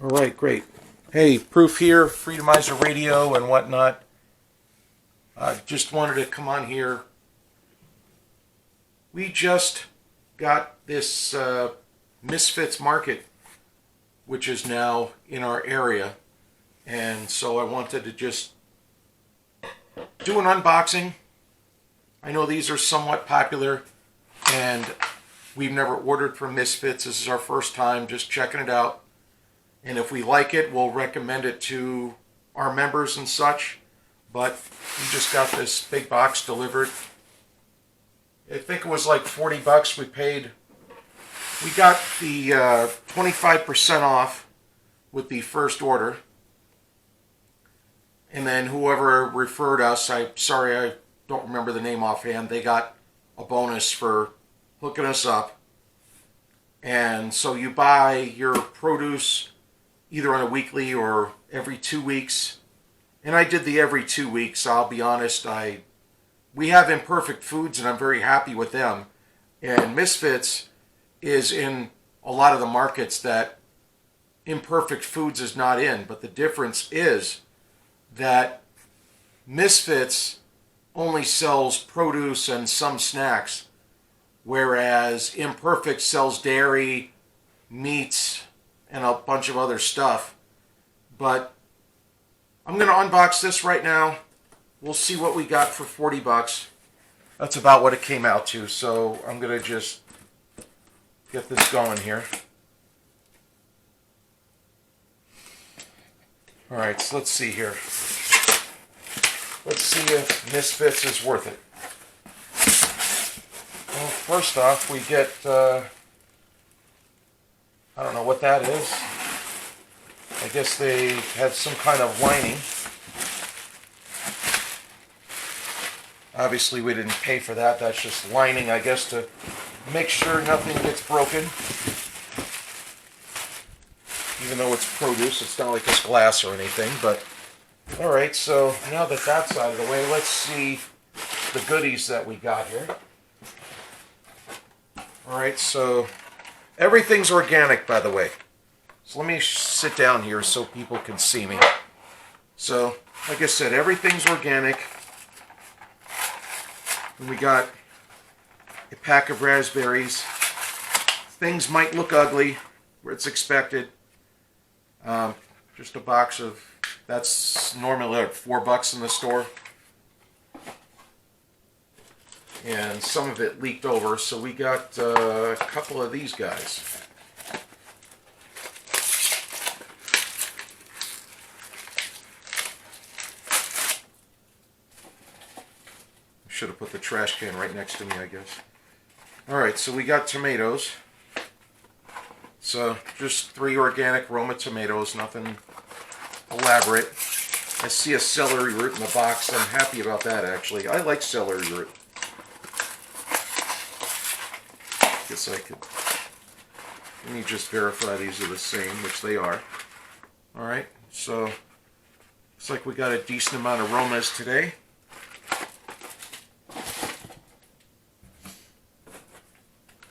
All right, great. Hey, Proof here, Freedomizer Radio and whatnot. Just wanted to come on here. We just got this Misfits Market, which is now in our area. And so I wanted to just do an unboxing. I know these are somewhat popular, and we've never ordered from Misfits. This is our first time just checking it out. And if we like it, we'll recommend it to our members and such. But we just got this big box delivered. I think it was like 40 bucks we paid. We got the 25% off with the first order. And then whoever referred us, I don't remember the name offhand, they got a bonus for hooking us up. And so you buy your produce either on a weekly or every 2 weeks. And I did the every 2 weeks, I'll be honest. We have Imperfect Foods, and I'm very happy with them. And Misfits is in a lot of the markets that Imperfect Foods is not in. But the difference is that Misfits only sells produce and some snacks, whereas Imperfect sells dairy, meats, and a bunch of other stuff. But I'm going to unbox this right now. We'll see what we got for 40 bucks. That's about what it came out to. So I'm going to just get this going here. Alright, so let's see here. Let's see if Misfits is worth it. Well, first off, we get, I don't know what that is. I guess they had some kind of lining. Obviously, we didn't pay for that. That's just lining, I guess, to make sure nothing gets broken. Even though it's produce, it's not like it's glass or anything. But alright, so now that that's out of the way, let's see the goodies that we got here. Alright, so everything's organic, by the way. So let me sit down here so people can see me. So, like I said, everything's organic. And we got a pack of raspberries. Things might look ugly, where it's expected. Just a box of, that's normally like 4 bucks in the store. And some of it leaked over, so we got a couple of these guys. Should have put the trash can right next to me, I guess. Alright, so we got tomatoes. So, just 3 organic Roma tomatoes, nothing elaborate. I see a celery root in the box. I'm happy about that, actually. I like celery root. Guess I could. Let me just verify these are the same, which they are. Alright, so looks like we got a decent amount of Romas today.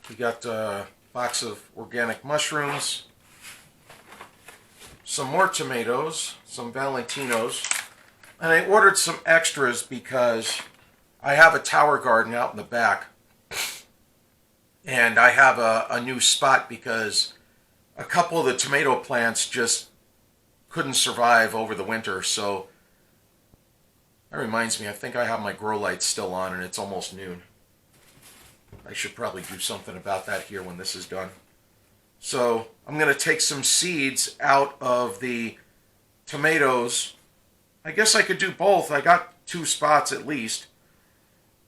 We got a box of organic mushrooms, some more tomatoes, some Valentinos, and I ordered some extras because I have a tower garden out in the back. And I have a new spot because a couple of the tomato plants just couldn't survive over the winter. So that reminds me, I think I have my grow lights still on and it's almost noon. I should probably do something about that here when this is done. So I'm going to take some seeds out of the tomatoes. I guess I could do both. I got 2 spots at least.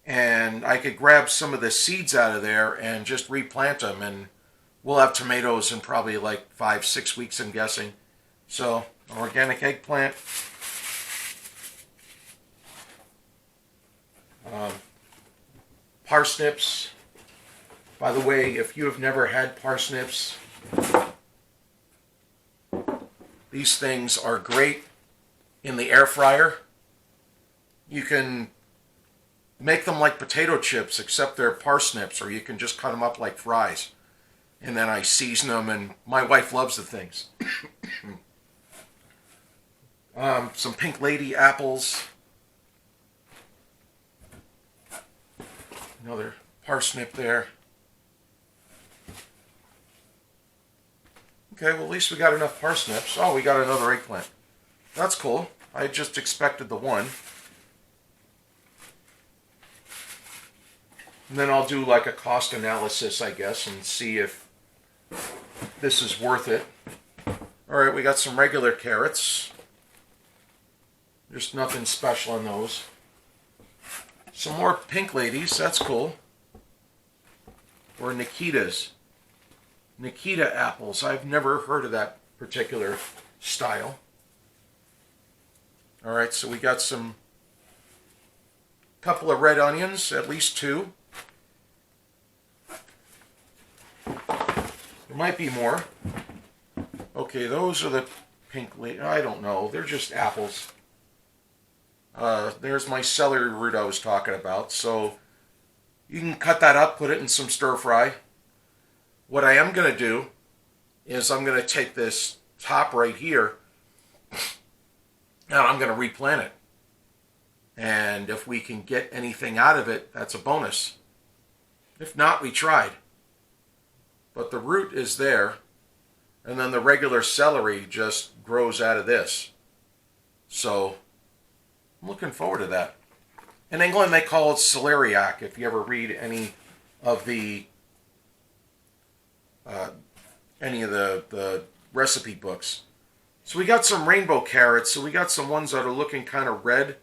And I could grab some of the seeds out of there and just replant them, and we'll have tomatoes in probably like 5-6 weeks, I'm guessing. So, an organic eggplant. Parsnips. By the way, if you have never had parsnips, these things are great in the air fryer. You can make them like potato chips, except they're parsnips, or you can just cut them up like fries. And then I season them, and my wife loves the things. Some Pink Lady apples. Another parsnip there. Okay, well at least we got enough parsnips. Oh, we got another eggplant. That's cool. I just expected the one. And then I'll do like a cost analysis, I guess, and see if this is worth it. Alright, we got some regular carrots. There's nothing special on those. Some more Pink Ladies, that's cool. Or Nikita's. Nikita apples. I've never heard of that particular style. Alright, so we got some couple of red onions, at least 2. There might be more. Okay, those are the Pink Lady. I don't know. They're just apples. There's my celery root I was talking about. So you can cut that up, put it in some stir fry. What I am going to do is I'm going to take this top right here and I'm going to replant it. And if we can get anything out of it, that's a bonus. If not, we tried. But the root is there, and then the regular celery just grows out of this. So I'm looking forward to that. In England, they call it celeriac. If you ever read any of the recipe books. So we got some rainbow carrots. So we got some ones that are looking kind of red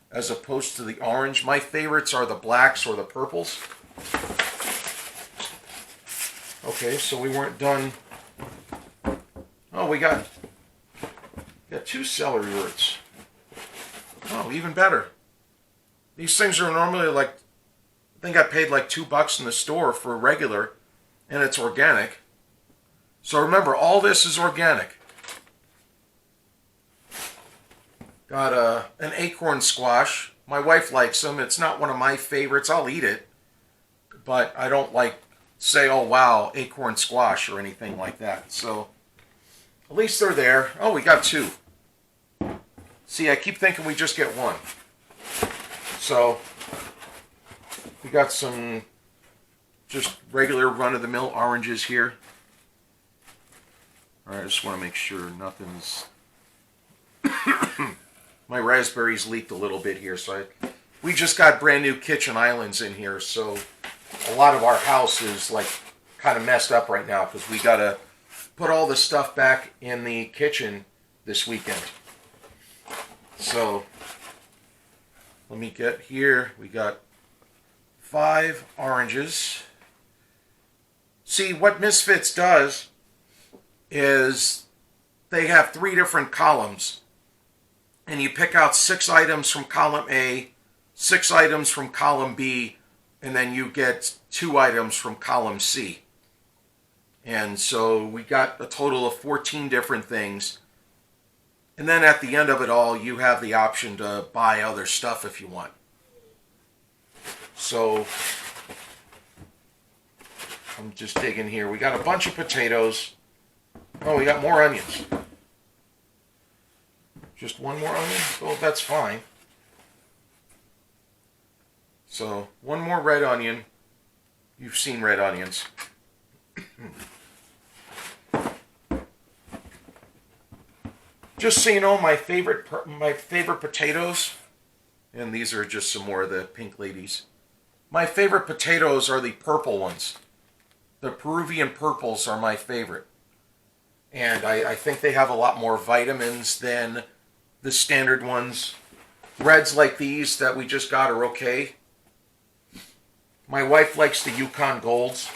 as opposed to the orange. My favorites are the blacks or the purples. Okay, so we weren't done. Oh, we got 2 celery roots. Oh, even better. These things are normally like, I think I paid like $2 in the store for a regular, and it's organic. So remember, all this is organic. Got an acorn squash. My wife likes them. It's not one of my favorites. I'll eat it, but I don't like say, oh wow, acorn squash or anything like that. So at least they're there. Oh, we got 2. See, I keep thinking we just get 1. So we got some just regular run-of-the-mill oranges here. Alright, I just want to make sure nothing's... My raspberries leaked a little bit here, so we just got brand new kitchen islands in here, so a lot of our house is like kind of messed up right now because we got to put all the stuff back in the kitchen this weekend. So let me get here. We got 5 oranges. See, what Misfits does is they have 3 different columns. And you pick out 6 items from column A, 6 items from column B, and then you get 2 items from column C. And so we got a total of 14 different things. And then at the end of it all, you have the option to buy other stuff if you want. So I'm just digging here. We got a bunch of potatoes. Oh, we got more onions. Just 1 more onion? Oh, that's fine. So 1 more red onion. You've seen red onions. Just so you know, my favorite potatoes, and these are just some more of the Pink Ladies. My favorite potatoes are the purple ones. The Peruvian purples are my favorite. And I think they have a lot more vitamins than the standard ones. Reds like these that we just got are okay. My wife likes the Yukon Golds.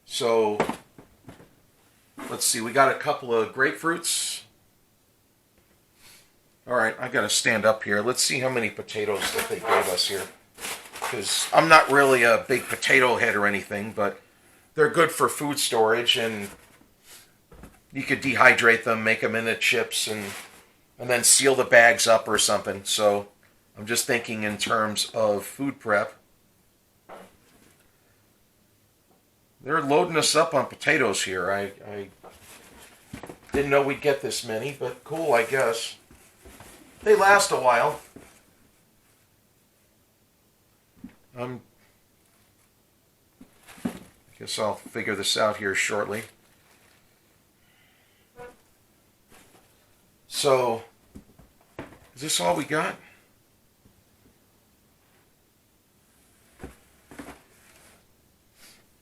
So, let's see, we got a couple of grapefruits. Alright, I gotta stand up here. Let's see how many potatoes that they gave us here. Because I'm not really a big potato head or anything, but they're good for food storage, and you could dehydrate them, make them into chips, and then seal the bags up or something. So I'm just thinking in terms of food prep. They're loading us up on potatoes here. Didn't know we'd get this many, but cool, I guess. They last a while. I guess I'll figure this out here shortly. So, is this all we got?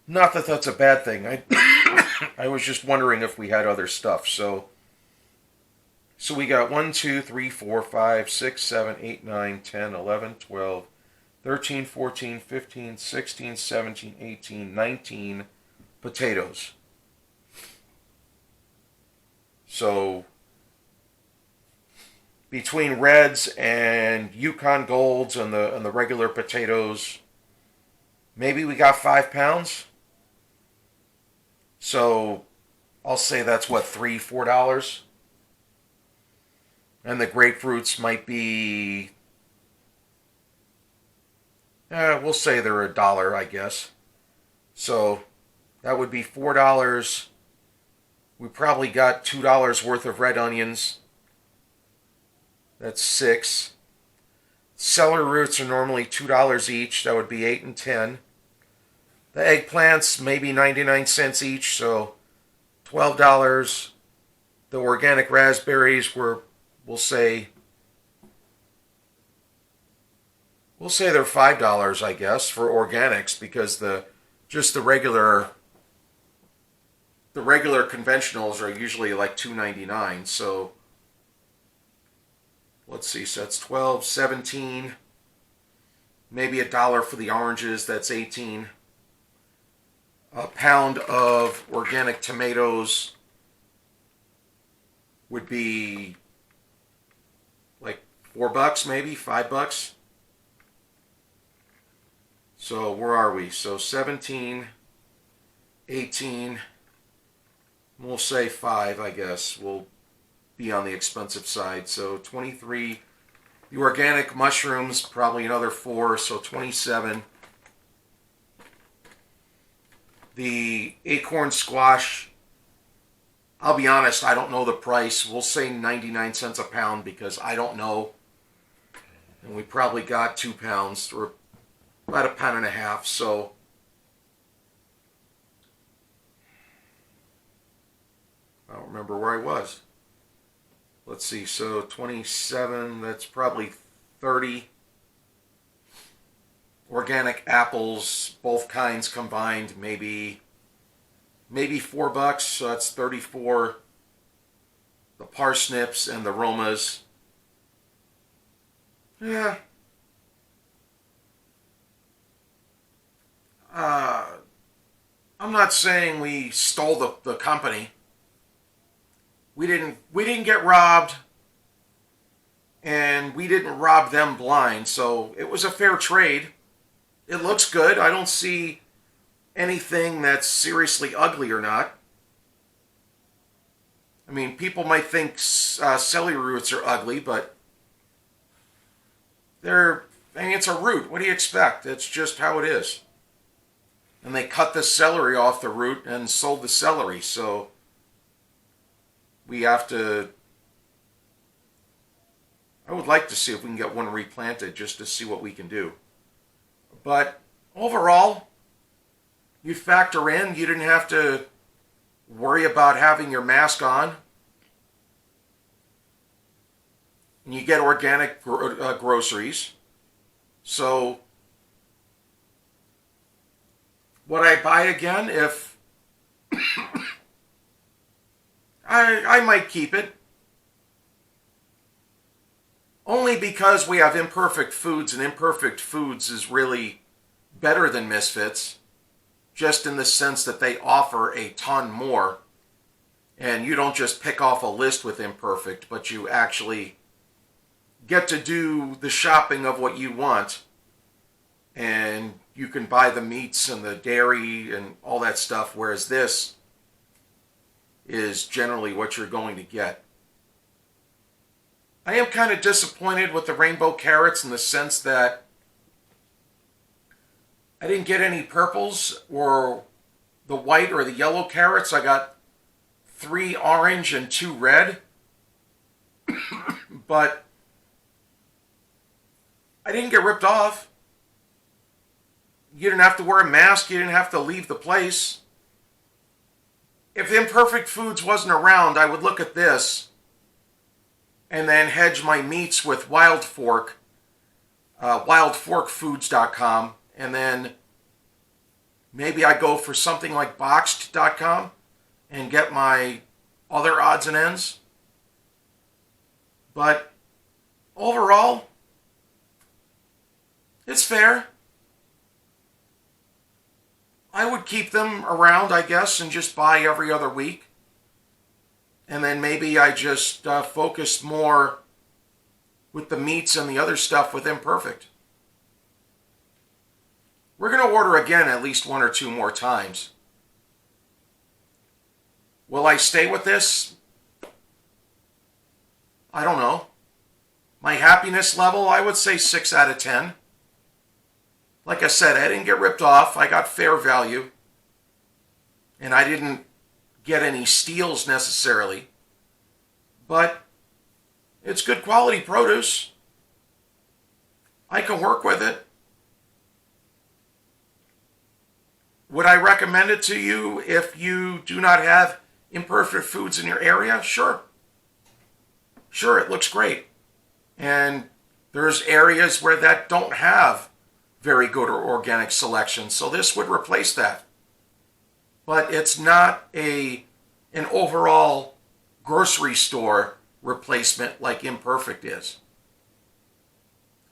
Not that that's a bad thing. I was just wondering if we had other stuff. So we got 1, 2, 3, 4, 5, 6, 7, 8, 9, 10, 11, 12, 13, 14, 15, 16, 17, 18, 19 potatoes. So between reds and Yukon Golds and the regular potatoes, maybe we got 5 pounds. So I'll say that's what, $3, $4? And the grapefruits might be, we'll say they're $1, I guess. So that would be $4. We probably got $2 worth of red onions. That's 6. Celery roots are normally $2 each. That would be 8 and 10. The eggplants, maybe 99 cents each, so $12. The organic raspberries were, we'll say they're $5, I guess, for organics, because the regular conventionals are usually like $2.99. So let's see, so that's 12, 17, maybe $1 for the oranges, that's 18. A pound of organic tomatoes would be like $4, maybe $5. So where are we? So 17, 18, we'll say 5, I guess. We'll be on the expensive side. So 23. The organic mushrooms, probably another 4, so 27. The acorn squash, I'll be honest, I don't know the price. We'll say 99 cents a pound because I don't know. And we probably got 2 pounds, or about 1.5 pounds. So I don't remember where I was. Let's see, so 27, that's probably 30. Organic apples, both kinds combined, maybe $4, so that's 34. The parsnips and the romas, yeah. I'm not saying we stole the company. We didn't get robbed, and we didn't rob them blind. So it was a fair trade. It looks good. I don't see anything that's seriously ugly or not. I mean, people might think celery roots are ugly, but it's a root. What do you expect? It's just how it is. And they cut the celery off the root and sold the celery. So we have to, I would like to see if we can get one replanted just to see what we can do. But overall, you factor in, you didn't have to worry about having your mask on. And you get organic groceries. So would I buy again if I might keep it. Only because we have Imperfect Foods, and Imperfect Foods is really better than Misfits, just in the sense that they offer a ton more. And you don't just pick off a list with Imperfect, but you actually get to do the shopping of what you want. And you can buy the meats and the dairy and all that stuff, whereas this is generally what you're going to get. I am kind of disappointed with the rainbow carrots in the sense that I didn't get any purples or the white or the yellow carrots. I got 3 orange and 2 red, but I didn't get ripped off. You didn't have to wear a mask. You didn't have to leave the place. If Imperfect Foods wasn't around, I would look at this and then hedge my meats with Wild Fork, wildforkfoods.com, and then maybe I go for something like boxed.com and get my other odds and ends. But overall, it's fair. I would keep them around, I guess, and just buy every other week. And then maybe I just focus more with the meats and the other stuff with Imperfect. We're going to order again at least 1 or 2 more times. Will I stay with this? I don't know. My happiness level, I would say 6 out of 10. Like I said, I didn't get ripped off. I got fair value. And I didn't get any steals necessarily. But it's good quality produce. I can work with it. Would I recommend it to you if you do not have Imperfect Foods in your area? Sure. Sure, it looks great. And there's areas where that don't have very good or organic selection, so this would replace that. But it's not an overall grocery store replacement like Imperfect is.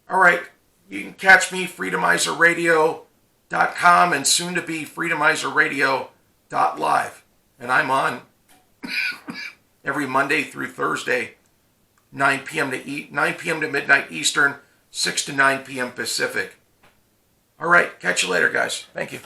All right, you can catch me freedomizerradio.com and soon to be freedomizerradio.live. And I'm on every Monday through Thursday, 9 p.m. to midnight Eastern, 6 to 9 p.m. Pacific. All right, catch you later, guys. Thank you.